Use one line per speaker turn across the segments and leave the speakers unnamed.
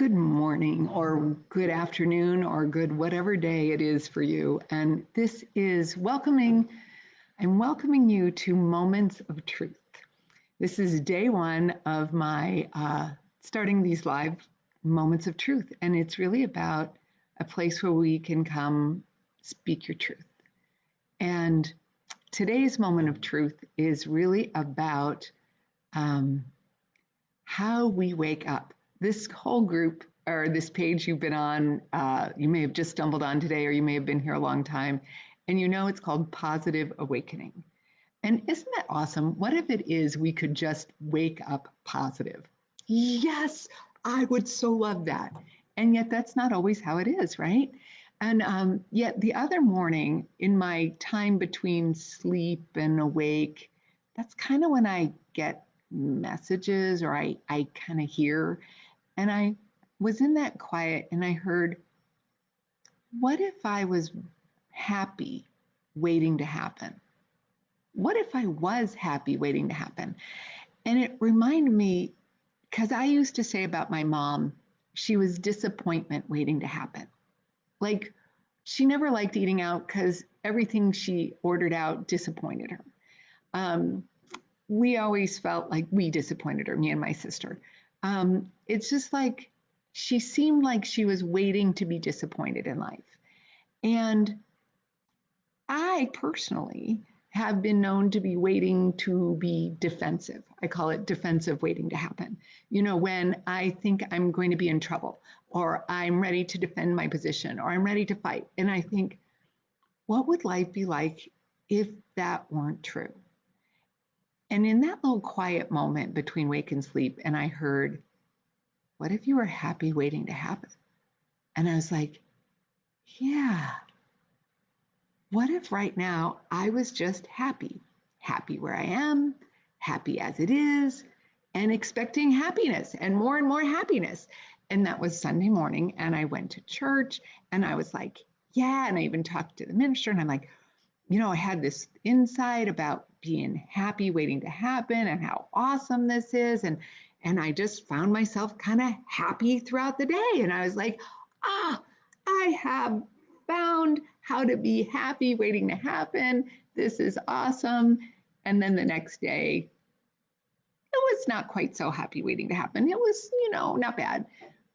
Good morning or good afternoon or good whatever day it is for you. And this is I'm welcoming you to Moments of Truth. This is day one of my starting these live Moments of Truth. And it's really about a place where we can come speak your truth. And today's moment of truth is really about how we wake up. This whole group or this page you've been on, you may have just stumbled on today, or you may have been here a long time, and you know it's called Positive Awakening. And isn't that awesome? What if it is we could just wake up positive? Yes, I would so love that. And yet that's not always how it is, right? And yet the other morning in my time between sleep and awake, that's kind of when I get messages or I kind of hear. And I was in that quiet and I heard, what if I was happy waiting to happen? What if I was happy waiting to happen? And it reminded me, because I used to say about my mom, she was disappointment waiting to happen. Like, she never liked eating out because everything she ordered out disappointed her. We always felt like we disappointed her, me and my sister. It's just like she seemed like she was waiting to be disappointed in life. And I personally have been known to be waiting to be defensive. I call it defensive waiting to happen. You know, when I think I'm going to be in trouble, or I'm ready to defend my position, or I'm ready to fight. And I think, what would life be like if that weren't true? And in that little quiet moment between wake and sleep, and I heard, what if you were happy waiting to happen? And I was like, yeah. What if right now I was just happy, happy where I am, happy as it is, and expecting happiness and more happiness. And that was Sunday morning. And I went to church and I was like, yeah. And I even talked to the minister and I'm like, I had this insight about being happy waiting to happen and how awesome this is. And I just found myself kind of happy throughout the day. And I was like, I have found how to be happy waiting to happen. This is awesome. And then the next day, it was not quite so happy waiting to happen. It was, not bad.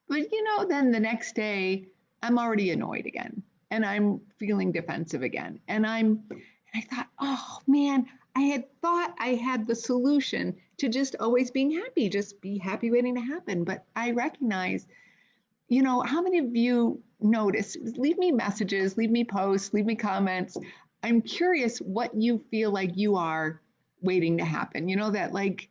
But, then the next day, I'm already annoyed again. And I'm feeling defensive again. And I thought, oh man, I had thought I had the solution to just always being happy, just be happy waiting to happen. But I recognize, how many of you notice? Leave me messages, leave me posts, leave me comments. I'm curious what you feel like you are waiting to happen. That like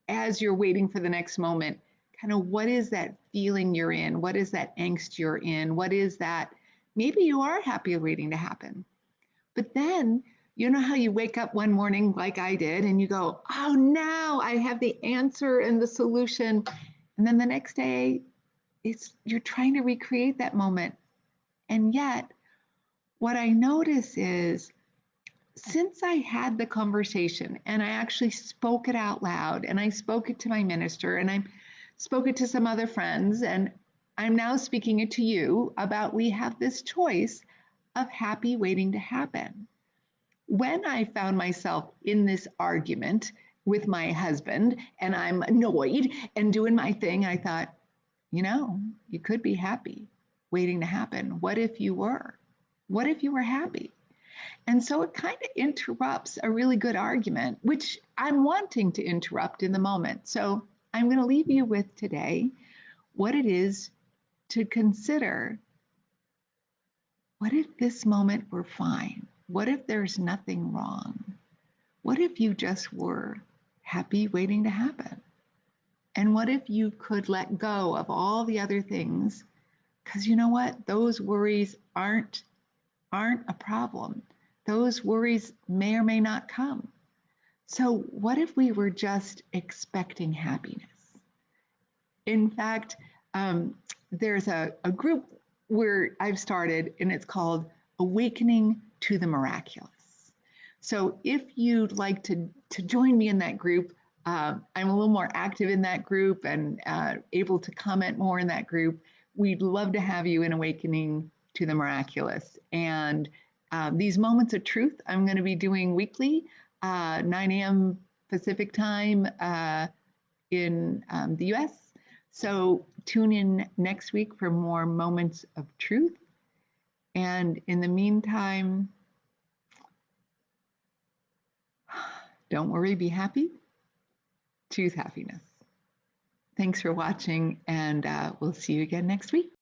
as you're waiting for the next moment, kind of what is that feeling you're in? What is that angst you're in? What is that? Maybe you are happy waiting to happen. But then, you know how you wake up one morning like I did and you go, oh, now I have the answer and the solution. And then the next day, you're trying to recreate that moment. And yet, what I notice is since I had the conversation and I actually spoke it out loud and I spoke it to my minister and I spoke it to some other friends and I'm now speaking it to you about we have this choice of happy waiting to happen. When I found myself in this argument with my husband and I'm annoyed and doing my thing, I thought, you could be happy waiting to happen. What if you were? What if you were happy? And so it kind of interrupts a really good argument, which I'm wanting to interrupt in the moment. So I'm going to leave you with today what it is to consider. What if this moment were fine? What if there's nothing wrong? What if you just were happy waiting to happen? And what if you could let go of all the other things? Because you know what? Those worries aren't a problem. Those worries may or may not come. So what if we were just expecting happiness? In fact, there's a group where I've started, and it's called Awakening to the Miraculous. So if you'd like to join me in that group, I'm a little more active in that group and able to comment more in that group. We'd love to have you in Awakening to the Miraculous. And these moments of truth, I'm going to be doing weekly, 9 a.m. Pacific time in the US. So tune in next week for more moments of truth. And in the meantime, don't worry, be happy, choose happiness. Thanks for watching, and we'll see you again next week.